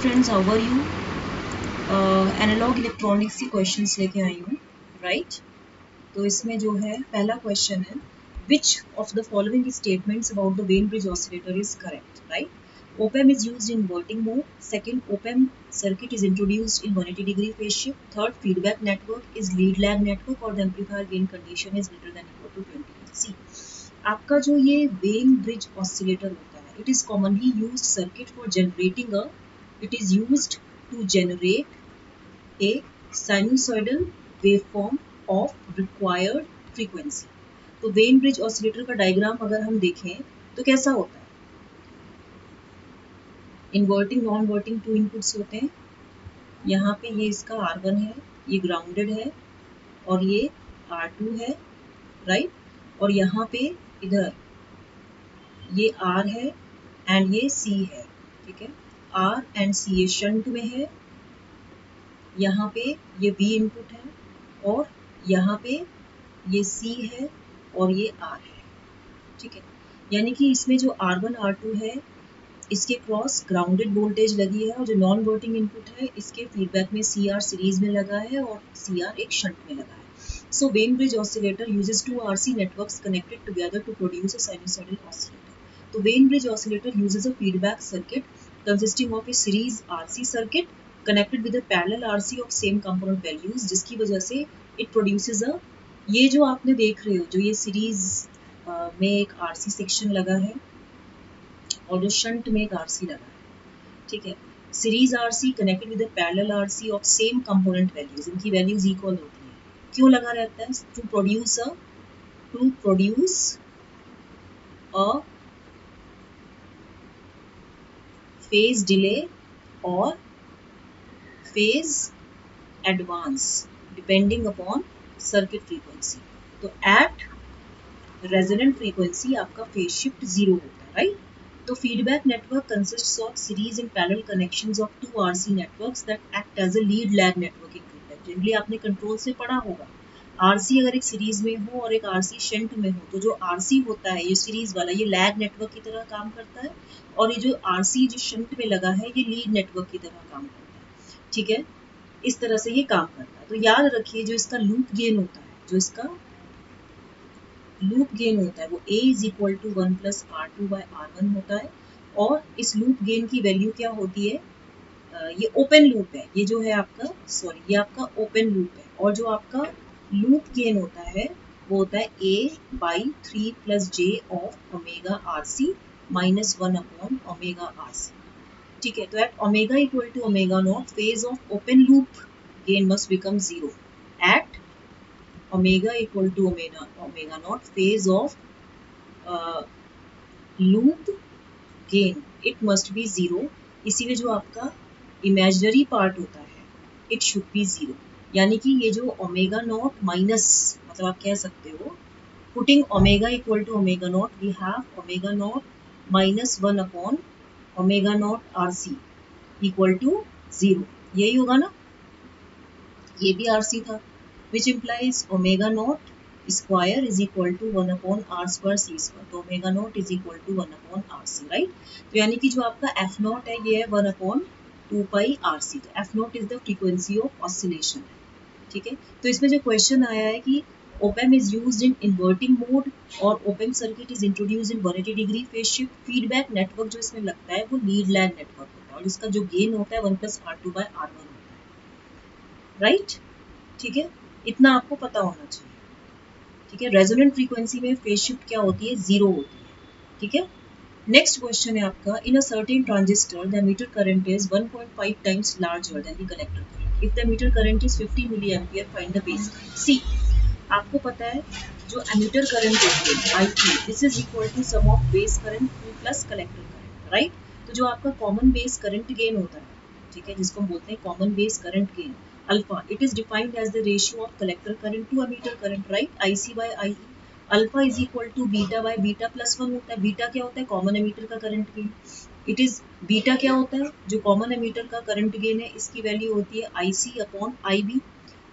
Friends, how are you? Analog electronics की questions लेके आई हूँ, राइट? तो इसमें जो है पहला क्वेश्चन है, which of the following statements about the when bridge oscillator is correct, right? OP Amp is used in inverting mode. Second, OP Amp circuit is introduced in 180-degree phase shift. Third, feedback network is lead lag network और the amplifier gain condition is greater than equal to 20. See, आपका जो ये when bridge oscillator होता है, it is commonly used circuit for generating a it is used to generate a sinusoidal waveform of required frequency. तो Wien bridge oscillator का diagram अगर हम देखें तो कैसा होता है? Inverting non inverting to inputs होते हैं. यहाँ पे ये इसका R1 है, ये ग्राउंडेड है और ये R2 है, राइट? और यहाँ पे इधर ये R है एंड ये C है, ठीक है? R एंड C ये शंट में है. यहाँ पे ये V इनपुट है और यहाँ पे ये C है और ये R है, ठीक है? यानी कि इसमें जो R1 R2 है इसके क्रॉस ग्राउंडेड वोल्टेज लगी है और जो नॉन इन्वर्टिंग इनपुट है इसके फीडबैक में CR सीरीज में लगा है और CR एक शंट में लगा है. So Wien bridge oscillator uses two RC networks connected together to produce a sinusoidal oscillator. तो Wien bridge oscillator uses a feedback circuit consisting of a series RC circuit connected with a parallel RC of same component values, जिसकी वजह से it produces a, ये जो आपने देख रहे हो जो ये सीरीज में एक RC सेक्शन लगा है और जो शंट में एक RC लगा है, ठीक है? Series RC connected with a parallel RC of same component values, इनकी वैल्यूज इक्वल होती है. क्यों लगा रहता है? To produce a phase delay और phase advance depending upon circuit frequency. तो एट रेजोनेंट फ्रीक्वेंसी आपका फेज शिफ्ट 0 होता है, राइट? तो feedback network consists of series and parallel connections of two RC networks that act as a lead lag network in feedback. Generally आपने control से पढ़ा होगा, RC अगर एक सीरीज में हो और एक RC शंट में हो तो जो RC होता है ये सीरीज वाला ये लैग नेटवर्क की तरह काम करता है और ये जो RC जो शंट में लगा है ये लीड नेटवर्क की तरह काम करता है, ठीक है? इस तरह से ये काम करता है. तो याद रखिए जो इसका लूप गेन होता है, जो इसका लूप गेन होता है वो A is equal to 1 plus R2/R1 होता है. और इस लूप गेन की वैल्यू क्या होती है? ये ओपन लूप है, ये जो है आपका ये आपका ओपन लूप है और जो आपका लूप गेन होता है वो होता है A/3 plus J of omega RC minus 1 upon omega RC, ठीक है? तो at omega equal to omega not phase of open loop gain must become 0. At omega equal to omega not phase of loop gain it must be 0. इसीलिए जो आपका imaginary part होता है it should be 0. यानी कि ये जो omega not minus, मतलब आप कह सकते हो putting omega equal to omega not we have omega not minus 1 upon omega not RC equal to 0. यही होगा ना? ये भी RC था, which implies omega naught square is equal to 1 upon R square C square. तो omega naught is equal to 1 upon RC, right? तो यानी कि जो आपका F naught है ये है 1 upon 2 pi RC. तो F naught is the frequency of oscillation, ठीक है? तो इसमें जो क्वेश्चन आया है कि OP Amp is used in inverting mode और OP Amp circuit is introduced in 180-degree phase shift. Feedback network जो इसमें लगता है वो लीड लैग नेटवर्क होता है और इसका जो गेन होता है 1 plus R2/R1 होता है, राइट? ठीक है? इतना आपको पता होना चाहिए, ठीक है? रेजोनेंट फ्रीक्वेंसी में फेज शिफ्ट क्या होती है? 0 होती है, ठीक है? नेक्स्ट क्वेश्चन है आपका, in a certain transistor the emitter current is 1.5 times larger than the collector current. If the emitter current is 50 milli ampere find the base current. See, आपको पता है जो एमीटर करंट होती है IQ, this is equal to sum of base current plus collector current, right? तो जो आपका common base current gain होता है, ठीक है, जिसको हम बोलते हैं common base current gain alpha, it is defined as the ratio of collector current to emitter current, right? IC/IE. Alpha is equal to beta by beta plus 1 होता है. बीटा क्या होता है? कॉमन एमीटर का current gain. It is beta क्या होता है? जो कॉमन एमीटर का करंट गेन है इसकी वैल्यू होती है IC अपॉन IB.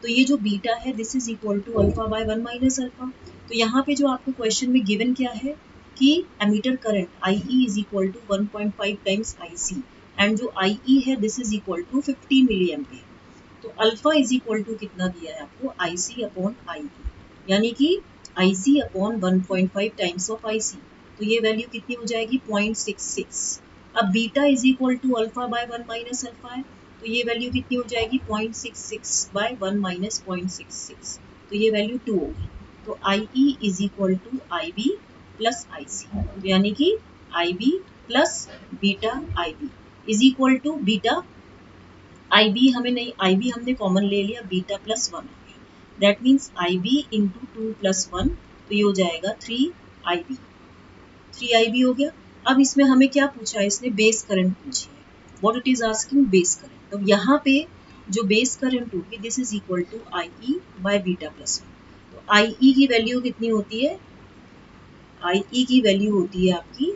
तो ये जो बीटा है this is equal to alpha by 1 minus alpha. तो यहाँ पे जो आपको क्वेश्चन में गिवन क्या है कि emitter current IE is equal to 1.5 times IC and जो आई ई है this is equal to 50 milli ampere. तो अल्फा इज इक्वल टू कितना दिया है आपको, आई सी अपॉन आई ई, यानी कि I C upon 1.5 times of I C. तो ये वैल्यू कितनी हो जाएगी 0.66। अब beta is equal to alpha by 1 minus alpha है, तो ये वैल्यू कितनी हो जाएगी 0.66 बाय 1 माइनस 0.66, तो ये वैल्यू 2 होगी। तो I E is equal to I B plus I C, तो यानी कि I B plus beta I B is equal to beta I B हमें नहीं, आई बी हमने कॉमन ले लिया, बीटा प्लस 1 हो गया, that means I B into 2 plus 1, तो ये हो जाएगा 3 आई बी, 3 आई बी हो गया। अब इसमें हमें क्या पूछा है, इसने बेस करंट पूछी है, what it is asking base current. तो यहाँ पे जो बेस करंट होगी this is equal to I E by beta plus 1। तो आई ई की वैल्यू कितनी होती है, आई ई की वैल्यू होती है आपकी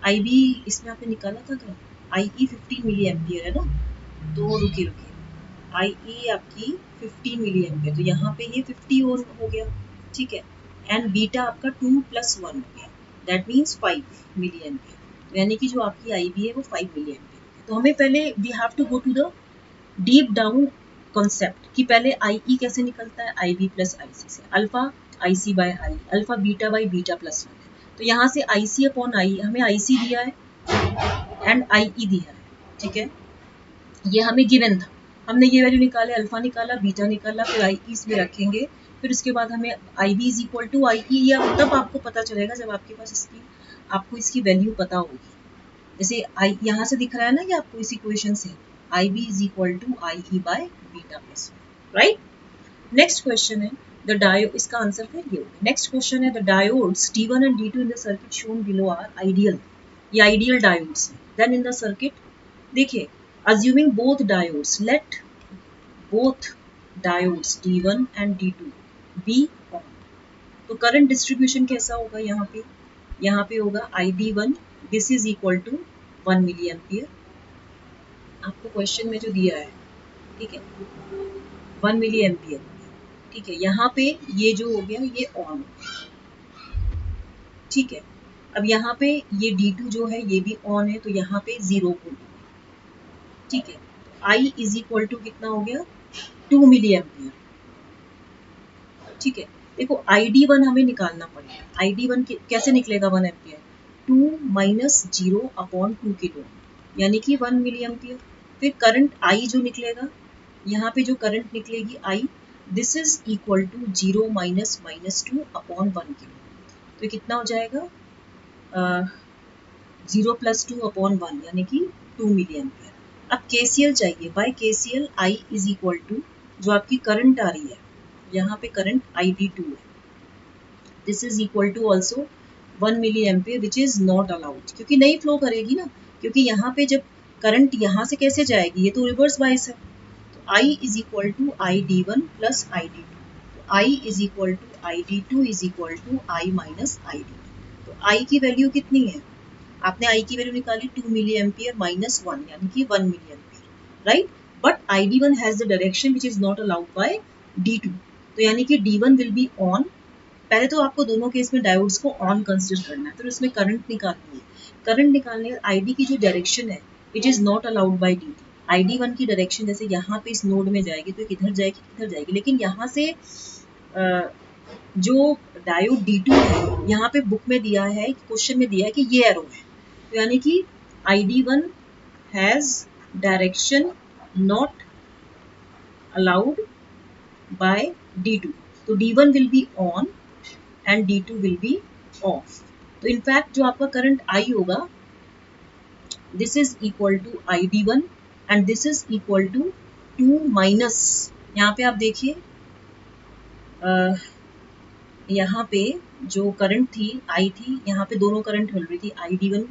आई बी, इसमें आपने निकाला था क्या, आई ई 15 मिली एम्पियर है ना, तो रुकिए आई ई आपकी 15 मिली एम्पियर, तो यहाँ पे ये 50 हो गया, ठीक है। एंड बीटा आपका 2 प्लस 1 हो गया, दैट मीन्स 5 मिली एम्पियर, यानी कि जो आपकी आई बी है वो 5 मिली एम्पियर। तो हमें पहले we have to go to the deep down concept कि पहले आई ई कैसे निकलता है, आई बी प्लस आई सी से, alpha I C by I, alpha beta by beta plus 1 है, तो यहाँ से आई सी अपॉन आई, हमें आई सी दिया है एंड आई ई दिया है, ठीक है, ये हमें गिवन था, हमने ये वैल्यू निकाले, अल्फा निकाला, बीटा निकाला, फिर आई ई इसमें रखेंगे, फिर उसके बाद हमें आई B is equal to I ई, या तब आपको पता चलेगा जब आपके पास इसकी, आपको इसकी वैल्यू पता होगी। जैसे आई यहाँ से दिख रहा है ना कि आपको इस इक्वेशन से I B is equal to I E by beta plus 1, right. Next question है द डायो, इसका आंसर फिर ये होगा। नेक्स्ट क्वेश्चन है the diodes D1 and D2 in the circuit shown below are ideal, ये आइडियल डायोड्स हैं। Then in the circuit देखिए, assuming both diodes, let both diodes D1 and D2 be on, तो current distribution कैसा होगा, यहाँ पे होगा ID1 this is equal to 1 milli ampere, आपको क्वेश्चन में जो दिया है, ठीक है 1 मिली एम्पियर, ठीक है, यहाँ पे ये जो हो गया ये ऑन हो गया, ठीक है। अब यहाँ पे ये D2 जो है ये भी ऑन है, तो यहाँ पे 0 वोल्ट, ठीक है। I इज इक्वल टू कितना हो गया 2 मिली एम्पियर, ठीक है। देखो ID1 हमें निकालना पड़ेगा, ID1 कैसे निकलेगा 1 एम्पियर, 2 माइनस 0 अपॉन 2 किलो, यानी कि 1 मिली एम्पियर। फिर करंट I जो निकलेगा, यहाँ पे जो करंट निकलेगी I this is equal to 0 minus minus 2 upon 1 kilo, तो कितना हो जाएगा 0 प्लस 2 अपॉन 1 यानी कि 2 मिली एम्पियर। अब KCL चाहिए, by KCL I is equal to जो आपकी करंट आ रही है, यहाँ पे करंट ID2 है, this is equal to also 1 milli ampere which is not allowed, क्योंकि नहीं फ्लो करेगी ना, क्योंकि यहाँ पे जब करंट यहाँ से कैसे जाएगी, ये तो रिवर्स बाइस है। तो I is equal to ID1 plus ID2, तो I is equal to ID2 is equal to I minus ID, तो I की वैल्यू कितनी है, आपने I की वैल्यू निकाली 2 मिली एम्पियर माइनस 1 यानी कि 1 milli ampere, right. But ID1 has the direction which is not allowed by D2, तो यानी कि D1 विल बी ऑन। पहले तो आपको दोनों केस में डायोड्स को ऑन कंसिडर करना है, फिर उसमें करंट निकालनी है, करंट निकालने ID की जो डायरेक्शन है it is not allowed by D2, ID1 की डायरेक्शन जैसे यहाँ पे इस नोड में जाएगी तो किधर जाएगी किधर जाएगी, लेकिन यहाँ से जो डायोड D2 है यहाँ पे बुक में दिया है, क्वेश्चन में दिया है कि ये एरो है, तो यानी कि ID1 has direction not allowed by D2, तो D1 will be on and D2 will be off. तो इनफैक्ट जो आपका करंट I होगा this is equal to ID1 and this is equal to 2 minus, यहाँ पे आप देखिए यहाँ पे जो करंट थी I थी, यहाँ पे दोनों करंट मिल रही थी ID1,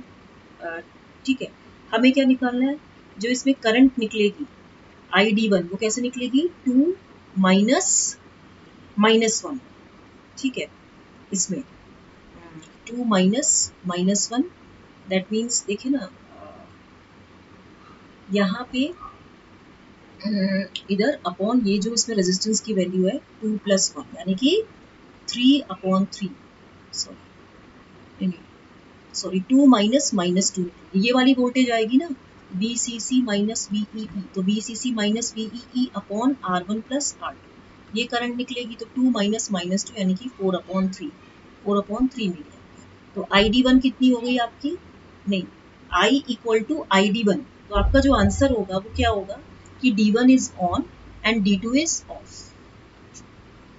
ठीक है। हमें क्या निकालना है, जो इसमें करंट निकलेगी ID1 वो कैसे निकलेगी 2 माइनस माइनस 1, ठीक है, इसमें 2 माइनस माइनस 1, दैट मीन्स देखिए ना यहाँ पे इधर अपॉन ये जो इसमें रेजिस्टेंस की वैल्यू है 2 प्लस 1 यानी कि 3 upon 3, sorry sorry 2 minus minus 2, ये वाली वोल्टेज आएगी ना VCC माइनस VEE, तो VCC minus VEE upon R1 plus R2, ये करंट निकलेगी तो 2 माइनस माइनस 2 यानी कि 4/3, 4/3 मिली। तो ID1 कितनी हो गई आपकी, नहीं I इक्वल टू ID1, तो आपका जो आंसर होगा वो क्या होगा कि D1 is on and D2 is of.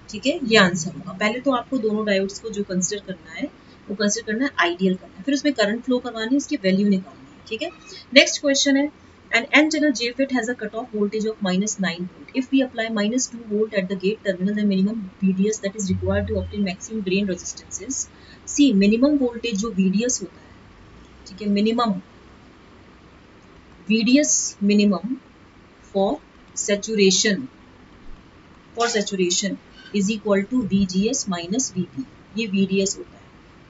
ठीक है, ये आंसर होगा। पहले तो आपको दोनों डायोड्स को जो कंसिडर करना है वो कंसिडर करना है आइडियल करना है, फिर उसमें करंट फ्लो करवानी है, उसकी वैल्यू निकालनी है। ठीक है, नेक्स्ट क्वेश्चन है an n channel JFET has a cutoff voltage of -9 volt. If we apply -2 volt at the gate terminal, the minimum VDS that is required to obtain maximum drain resistance is, see minimum voltage जो VDS होता है, ठीक है, minimum VDS minimum for saturation is equal to VGS minus VP, ये VDS होता है।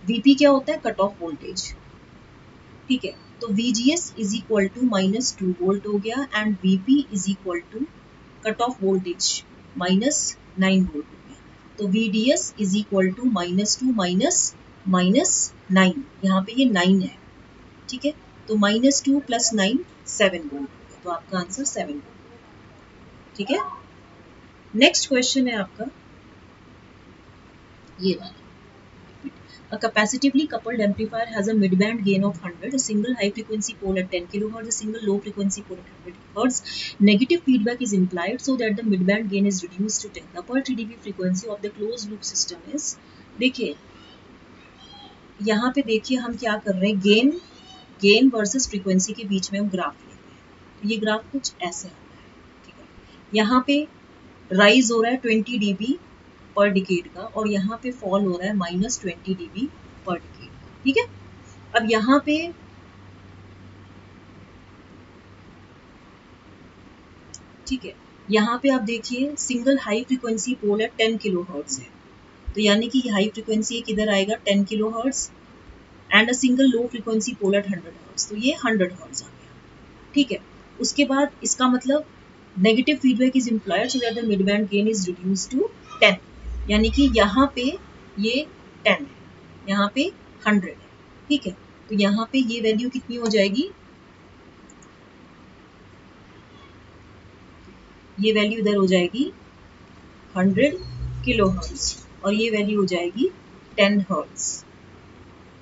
VP क्या होता है, कट ऑफ वोल्टेज। ठीक है, तो VGS is equal to -2 volt हो गया and VP is equal to cut off voltage -9 volt हो गया। तो VDS is equal to -2 minus 9, यहाँ पे ये 9 है। ठीक है, तो -2 प्लस 9 7 वोल्ट हो गया, तो आपका आंसर 7 वोल्ट। ठीक है, नेक्स्ट क्वेश्चन है आपका ये वाला। A capacitively coupled amplifier has a mid-band gain of 100, a single high-frequency pole at 10 kHz, a single low-frequency pole at 100 Hz. Negative feedback is implied so that the mid-band gain is reduced to 10. The per 3 dB frequency of the closed-loop system is, देखिए यहाँ पे देखिए हम क्या कर रहे हैं, gain versus frequency के बीच में हम ग्राफ ले रहे हैं। ये ग्राफ कुछ ऐसे आता है। ठीक है, यहाँ पे राइज हो रहा है 20 dB पर डिकेड का और यहाँ पे फॉल हो रहा है -20 dB पर डिकेड। ठीक है, अब यहाँ पे ठीक है, यहाँ पे आप देखिए सिंगल हाई फ्रीक्वेंसी पोल है 10 किलोहर्ट्ज है, तो यानी कि हाई फ्रीक्वेंसी किधर आएगा 10 kilohertz and a single low frequency pole at 100 hertz, तो ये 100 हर्ट्ज आ गया। ठीक है, उसके बाद इसका मतलब negative feedback is employed so that the mid band gain is reduce to 10, यानी कि यहाँ पे ये 10 है, यहाँ पे 100 है। ठीक है, तो यहाँ पे ये वैल्यू कितनी हो जाएगी, ये वैल्यू इधर हो जाएगी 100 किलोहर्ट्ज और ये वैल्यू हो जाएगी 10 हर्ट्ज।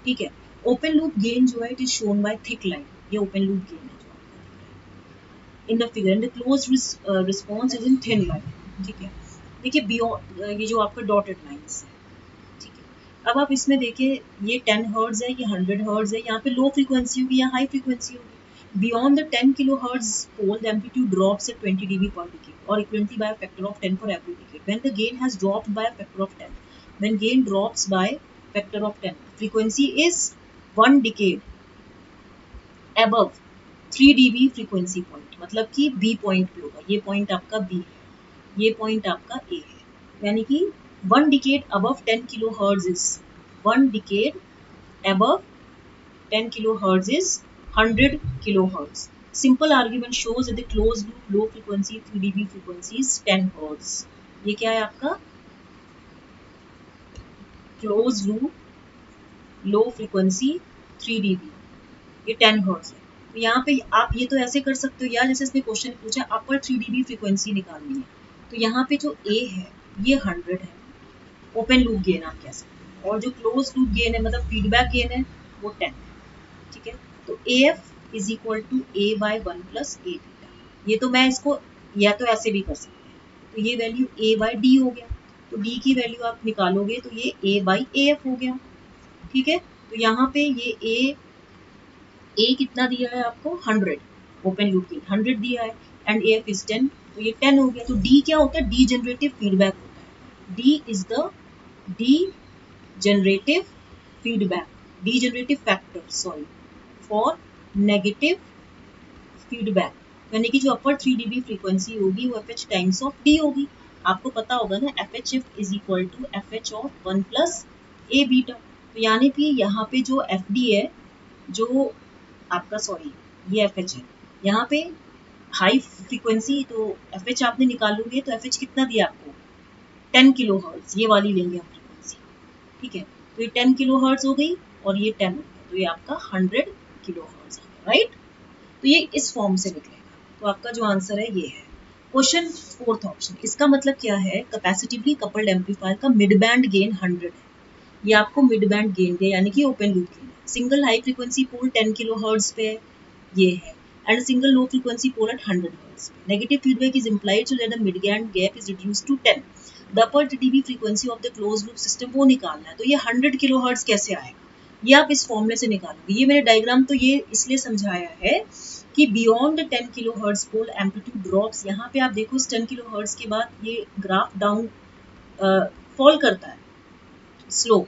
ठीक है, ओपन लूप गेन जो है it is shown by thick line, ये ओपन लूप गेन है जो आपका दिख रहा है in the figure, and the closed response is in thin line. ठीक है, देखिए बियॉन्ड ये जो आपका डॉटेड लाइंस है। ठीक है, अब आप इसमें देखिए ये 10 हर्ट्ज है, ये 100 हर्ट्ज है, यहाँ पे लो फ्रीक्वेंसी होगी या हाई फ्रीक्वेंसी होगी। Beyond the 10 kilohertz pole, the amplitude drops at 20 dB per decade or equivalently by a factor of 10 for every decade. When the gain has dropped by a factor of 10, when gain drops by factor of 10, frequency is 1 decade above 3 dB frequency point, मतलब कि B point पे होगा, ये point आपका B है, ये point आपका A है, यानी कि 1 decade above 10 kilohertz is 1 decade above 10 kilohertz is 100 kilohertz. Simple argument shows that the closed loop low frequency 3 dB frequency is 10 hertz. ये क्या है आपका closed loop low frequency 3 dB, ये 10 hertz है। तो यहाँ पे आप ये तो ऐसे कर सकते हो यार, जैसे इसने क्वेश्चन पूछा अपर 3 dB फ्रीक्वेंसी निकालनी है, तो यहाँ पे जो A है ये 100 है, ओपन लूप गेन आप कह सकते हो, और जो क्लोज लूप गेन है मतलब फीडबैक गेन है वो 10 है। ठीक है, तो AF is equal to A by 1 plus A beta, ये तो मैं इसको या तो ऐसे भी कर सकते हैं, तो ये वैल्यू A बाय D हो गया, तो D की वैल्यू आप निकालोगे तो ये A बाई AF हो गया। ठीक है, तो यहाँ पे ये A कितना दिया है आपको 100, ओपन लूप की 100 दिया है एंड AF इज 10, तो ये 10 हो गया। तो D क्या होता है, डी जनरेटिव फीडबैक होता है, D is the D generative feedback, D generative factor sorry for negative feedback, यानी कि जो अपर 3 dB फ्रीक्वेंसी होगी वो FH टाइम्स ऑफ D होगी। आपको पता होगा ना FH shift is equal to FH of 1 plus A beta, तो यानी कि यहाँ पे जो FD है जो आपका सॉरी ये FH है, यहाँ पे हाई फ्रीक्वेंसी तो FH आपने निकालोगे तो FH कितना दिया आपको 10 किलोहर्ट्ज, ये वाली लेंगे हम फ्रीक्वेंसी। ठीक है, तो ये 10 किलोहर्ट्ज हो गई और ये 10 हो गया, तो ये आपका 100 किलो हर्ट्ज है, राइट। तो ये इस फॉर्म से निकलेगा, तो आपका जो आंसर है ये है। क्वेश्चन फोर्थ ऑप्शन, इसका मतलब क्या है, कैपेसिटिवली कपल्ड एम्पलीफायर का मिड बैंड गेन 100 है, ये आपको मिड बैंड गेन है यानी कि ओपन लूप गेन है। Single high frequency pole 10 kilo hertz पे है, ये है, and single low frequency pole at 100 hertz पे। Negative feedback is implied so that the mid band gap is reduced to 10। The upper dB frequency of the close loop system वो निकालना है, तो ये 100 किलो हर्ट्ज कैसे आएगा, ये आप इस फॉर्मूले से निकालोगे। ये मैंने डायग्राम तो ये इसलिए समझाया है कि बियॉन्ड 10 किलो हर्ट्ज पोल एम्पलीट्यूड ड्रॉप्स, यहाँ पे आप देखो 10 किलो हर्ट्ज के बाद ये ग्राफ डाउन फॉल करता है, slow.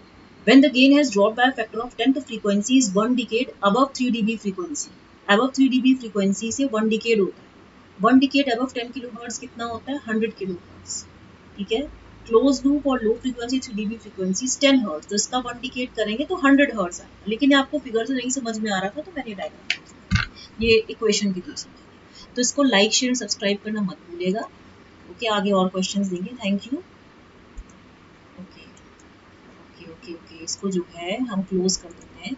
When the gain has dropped by a factor of 10, the frequency is 1 decade above 3 dB frequency. Above 3 dB frequency से 1 decade होता है। 1 decade above 10 kilohertz कितना होता है, 100 kilohertz, ठीक है। क्लोज लूप और low frequency 3 dB frequency 10 hertz, तो इसका 1 डिकेड करेंगे तो 100 हर्ट्ज आएगा। लेकिन ये आपको फिगर से नहीं समझ में आ रहा था तो मैंने डायग्राम ये इक्वेशन के थ्रू समझा। तो इसको लाइक शेयर सब्सक्राइब करना मत भूलिएगा। ओके, आगे और क्वेश्चंस देंगे। Thank you. Okay okay okay okay, इसको जो है हम क्लोज कर देते हैं।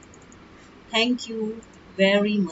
Thank you very much.